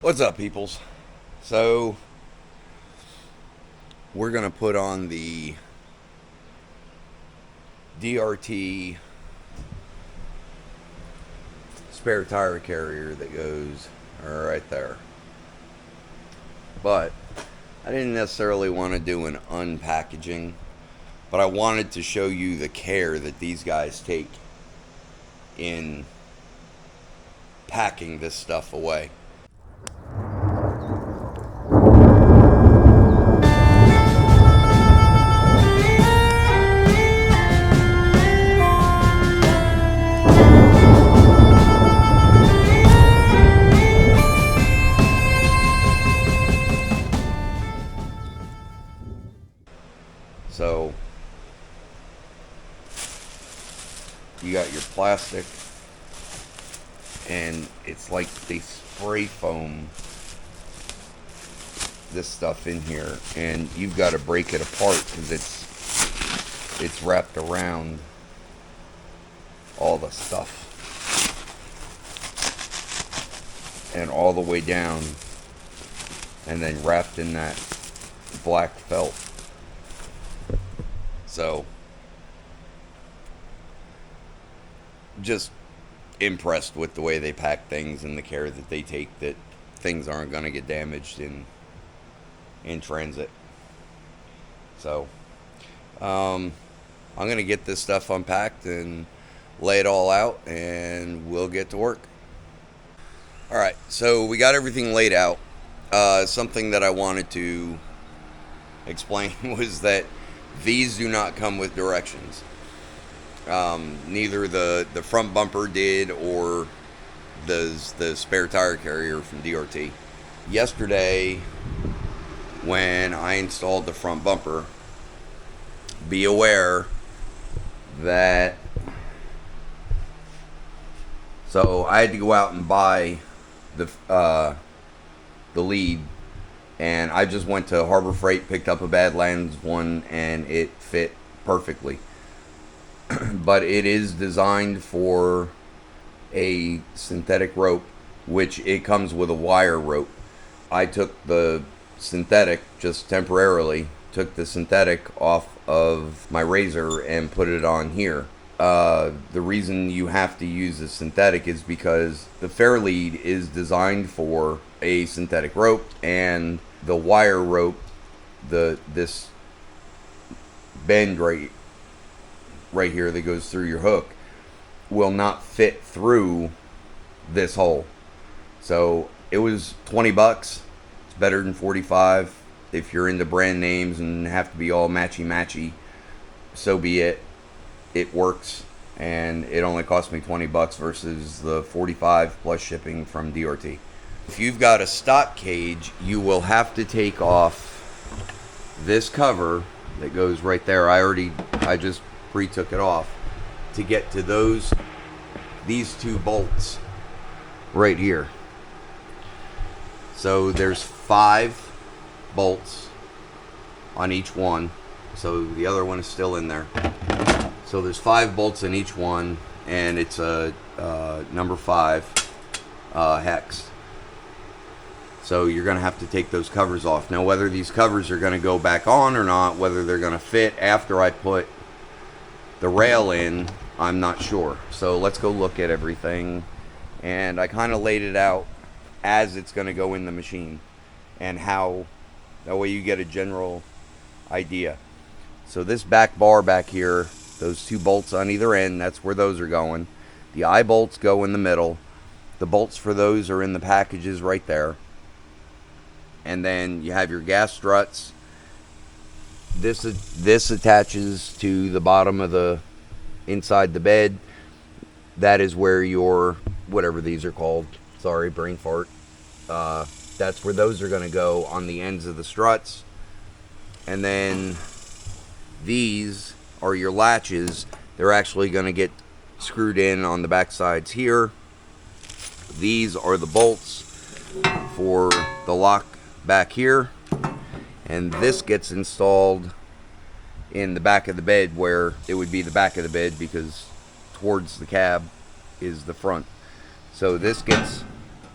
What's up, peoples? So, we're going to put on the DRT spare tire carrier that goes right there. But I didn't necessarily want to do an unpackaging, but I wanted to show you the care that these guys take in packing this stuff away. So, you got your plastic, and it's like they spray foam this stuff in here, and you've got to break it apart because it's wrapped around all the stuff and all the way down, and then wrapped in that black felt. So, just impressed with the way they pack things and the care that they take that things aren't going to get damaged in transit. So, I'm going to get this stuff unpacked and lay it all out, and we'll get to work. All right, so we got everything laid out. Something that I wanted to explain was that these do not come with directions. Neither the front bumper did or the spare tire carrier from DRT. Yesterday, when I installed the front bumper, be aware that so I had to go out and buy the lead, and I just went to Harbor Freight, picked up a Badlands one, and it fit perfectly. But it is designed for a synthetic rope, which it comes with a wire rope. I took the synthetic, just temporarily, took the synthetic off of my razor and put it on here. The reason you have to use a synthetic is because the Fairlead is designed for a synthetic rope, and the wire rope, this bend right here that goes through your hook, will not fit through this hole. So it was $20. It's better than 45. If you're into brand names and have to be all matchy, so be it. It works, and it only cost me $20 versus the 45 plus shipping from DRT. If you've got a stock cage, you will have to take off this cover that goes right there. I just pre-took it off to get to these two bolts right here. So there's 5 bolts on each one. So the other one is still in there. So there's 5 bolts in each one, and it's a number 5 hex. So you're going to have to take those covers off. Now, whether these covers are going to go back on or not, whether they're going to fit after I put the rail in, I'm not sure. So let's go look at everything. And I kind of laid it out as it's going to go in the machine, and how, that way you get a general idea. So this back bar back here, those 2 bolts on either end, that's where those are going. The eye bolts go in the middle. The bolts for those are in the packages right there. And then you have your gas struts. This attaches to the bottom of the inside the bed. That is where your, whatever these are called, sorry, brain fart, that's where those are going to go on the ends of the struts. And then these are your latches. They're actually going to get screwed in on the back sides here. These are the bolts for the lock back here, and this gets installed in the back of the bed, where it would be the back of the bed because towards the cab is the front. So this gets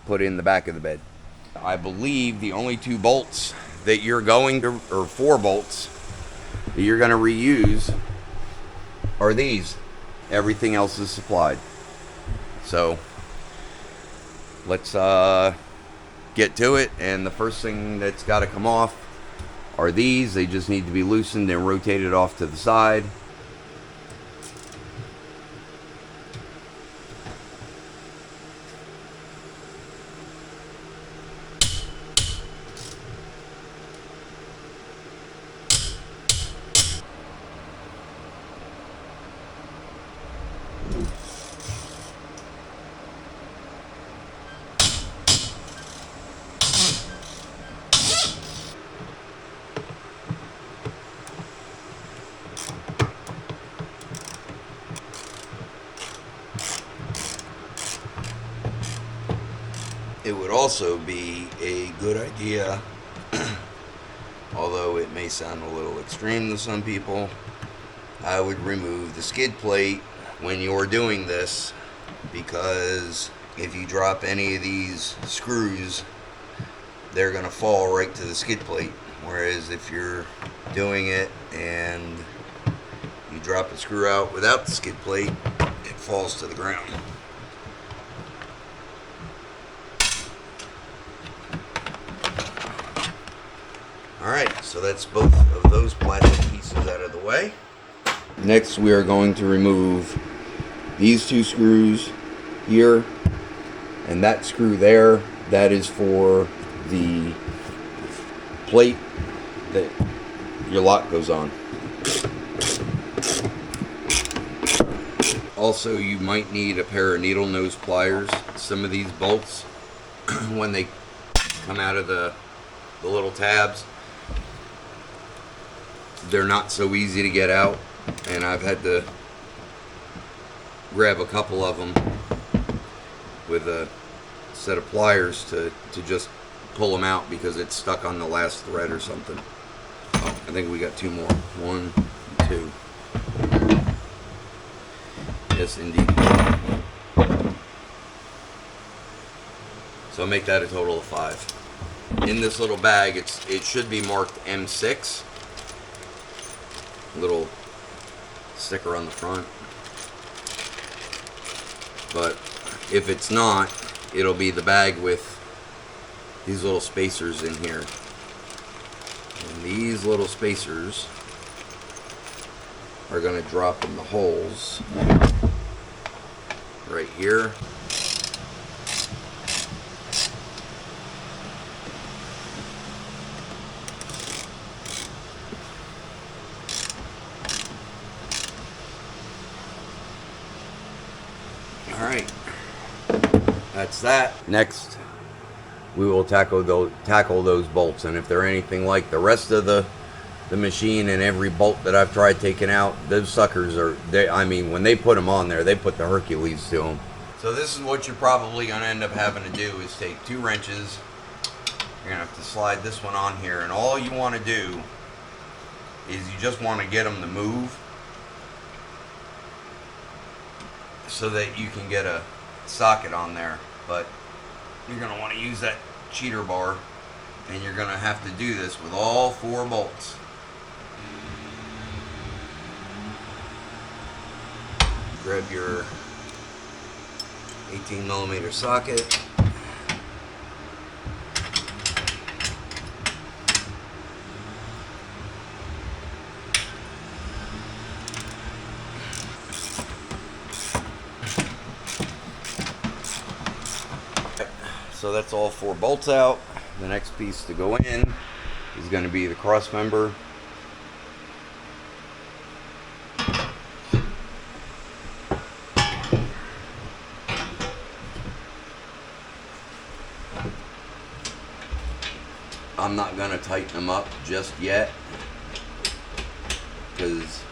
put in the back of the bed. I believe the only 2 bolts that you're going to, or 4 bolts that you're going to reuse are these. Everything else is supplied. So let's get to it. And the first thing that's got to come off are these. They just need to be loosened and rotated off to the side. It would also be a good idea, although it may sound a little extreme to some people, I would remove the skid plate when you're doing this, because if you drop any of these screws, they're going to fall right to the skid plate. Whereas if you're doing it and you drop a screw out without the skid plate, it falls to the ground. Alright, so that's both of those plastic pieces out of the way. Next, we are going to remove these 2 screws here and that screw there. That is for the plate that your lock goes on. Also, you might need a pair of needle nose pliers. Some of these bolts, when they come out of the little tabs, they're not so easy to get out, and I've had to grab a couple of them with a set of pliers to just pull them out because it's stuck on the last thread or something. Oh, I think we got 2 more. 1, 2. Yes, indeed. So make that a total of 5. In this little bag, it should be marked M6. Little sticker on the front, but if it's not, it'll be the bag with these little spacers in here, and these little spacers are going to drop in the holes right here. Alright, that's that. Next, we will tackle those bolts, and if they're anything like the rest of the machine and every bolt that I've tried taking out, those suckers are, I mean, when they put them on there, they put the Hercules to them. So this is what you're probably going to end up having to do, is take 2 wrenches. You're going to have to slide this one on here, and all you want to do is you just want to get them to move so that you can get a socket on there. But you're going to want to use that cheater bar, and you're going to have to do this with all 4 bolts. Grab your 18mm socket. So that's all 4 bolts out. The next piece to go in is going to be the cross member. I'm not going to tighten them up just yet because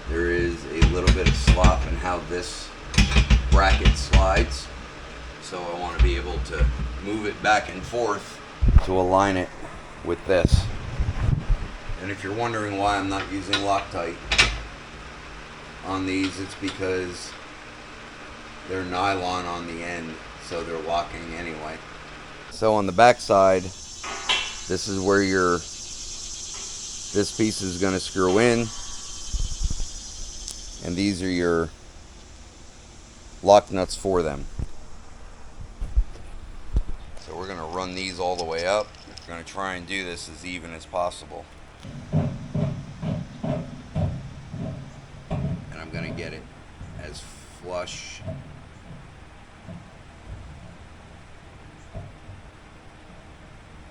there is a little bit of slop in how this bracket slides. So I want to be able to move it back and forth to align it with this. And if you're wondering why I'm not using Loctite on these, it's because they're nylon on the end, so they're locking anyway. So on the back side, this is where this piece is going to screw in, and these are your lock nuts for them. So we're going to run these all the way up. We're going to try and do this as even as possible. And I'm going to get it as flush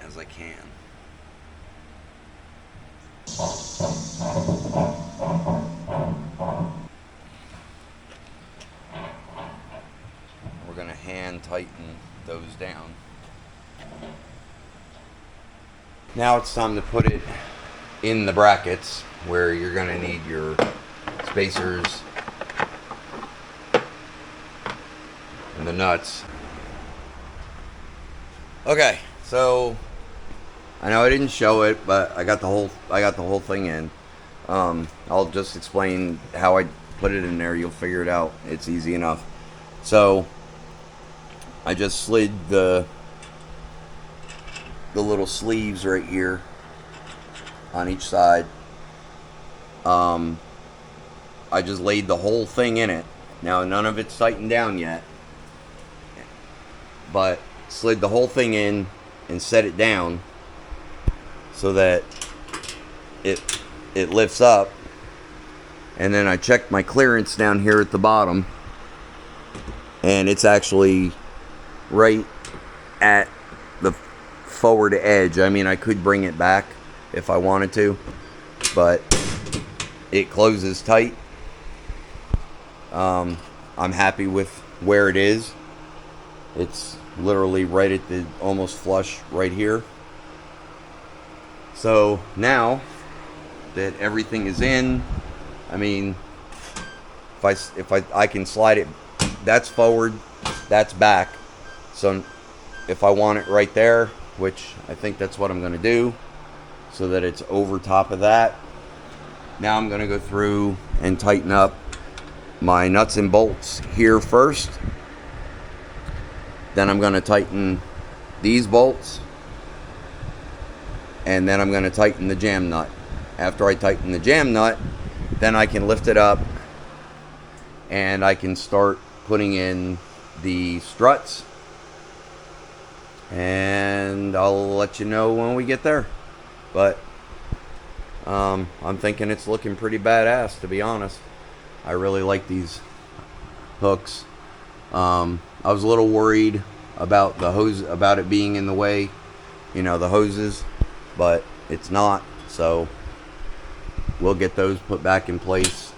as I can. We're going to hand tighten those down. Now it's time to put it in the brackets where you're going to need your spacers and the nuts. Okay, so I know I didn't show it, but I got the whole thing in. I'll just explain how I put it in there. You'll figure it out. It's easy enough. So I just slid the little sleeves right here on each side. I just laid the whole thing in it. Now none of it's tightened down yet, but slid the whole thing in and set it down so that it lifts up. And then I checked my clearance down here at the bottom, and it's actually right at the forward edge. I mean, I could bring it back if I wanted to, but it closes tight. I'm happy with where it is. It's literally right at the almost flush right here. So now that everything is in, I mean, if I can slide it, that's forward, that's back. So if I want it right there, which I think that's what I'm going to do, so that it's over top of that. Now I'm going to go through and tighten up my nuts and bolts here first. Then I'm going to tighten these bolts. And then I'm going to tighten the jam nut. After I tighten the jam nut, then I can lift it up and I can start putting in the struts. And I'll let you know when we get there. But I'm thinking it's looking pretty badass, to be honest. I really like these hooks. I was a little worried about the hose, about it being in the way, the hoses, but it's not. So we'll get those put back in place.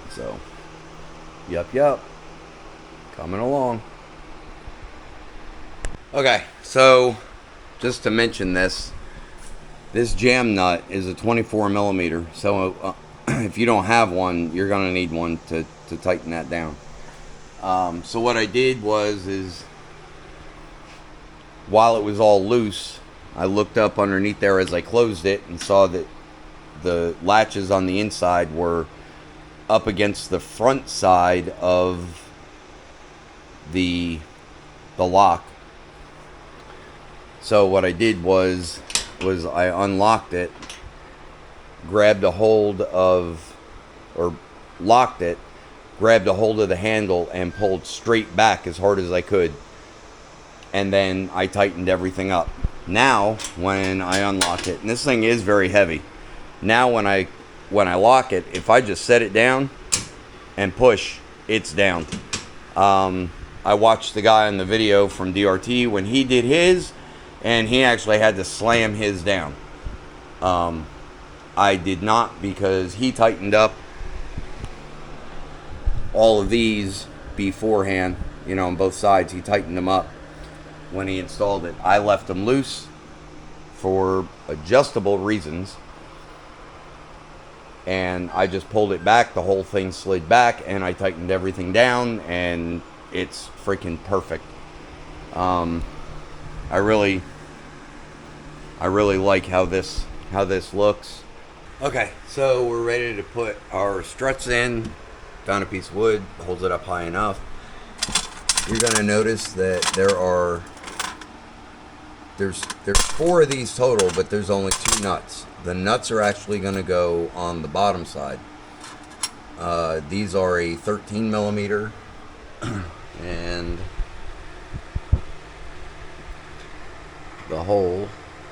So, yep, coming along. Okay, so just to mention this jam nut is a 24 millimeter. So if you don't have one, you're gonna need one to tighten that down. So what I did is while it was all loose, I looked up underneath there as I closed it and saw that the latches on the inside were up against the front side of the lock. So what I did was I unlocked it, grabbed a hold of, or locked it, grabbed a hold of the handle and pulled straight back as hard as I could. And then I tightened everything up. Now, when I unlock it, and this thing is very heavy. Now when I lock it, if I just set it down and push, it's down. I watched the guy in the video from DRT when he did his, and he actually had to slam his down. I did not, because he tightened up all of these beforehand, on both sides. He tightened them up when he installed it. I left them loose for adjustable reasons, and I just pulled it back. The whole thing slid back, and I tightened everything down, and it's freaking perfect. I really like how this looks. Okay, so we're ready to put our struts in. found a piece of wood, holds it up high enough. You're going to notice that there's 4 of these total, but there's only 2 nuts. The nuts are actually going to go on the bottom side. These are a 13 millimeter, and the hole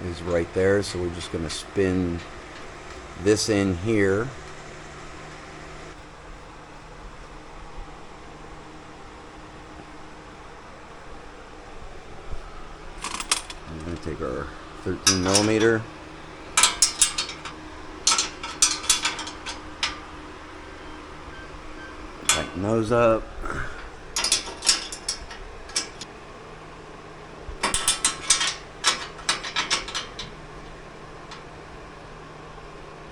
is right there, so we're just going to spin this in here. I'm going to take our 13 millimeter, tighten those up.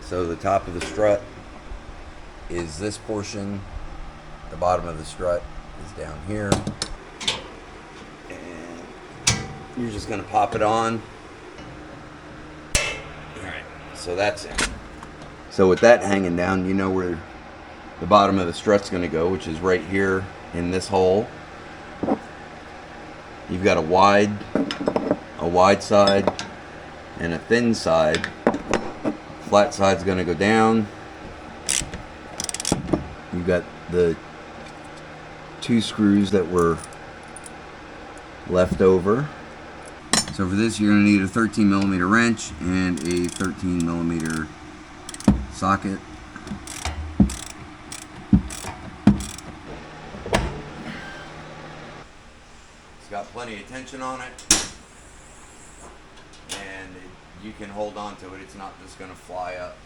So the top of the strut is this portion. The bottom of the strut is down here. And you're just going to pop it on. Alright, so that's it. So with that hanging down, you know where the bottom of the strut's going to go, which is right here in this hole. You've got a wide side and a thin side. Flat side's going to go down. You've got the 2 screws that were left over. So for this, you're going to need a 13 millimeter wrench and a 13 millimeter socket. It's got plenty of tension on it, and you can hold on to it. It's not just going to fly up.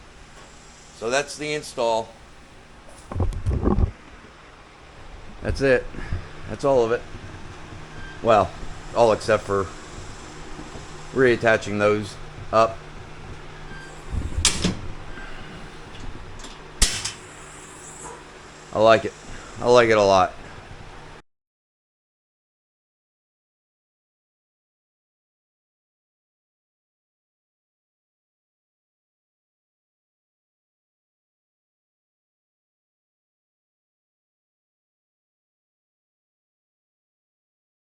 So that's the install. That's it. That's all of it. Well, all except for reattaching those up. I like it. I like it a lot.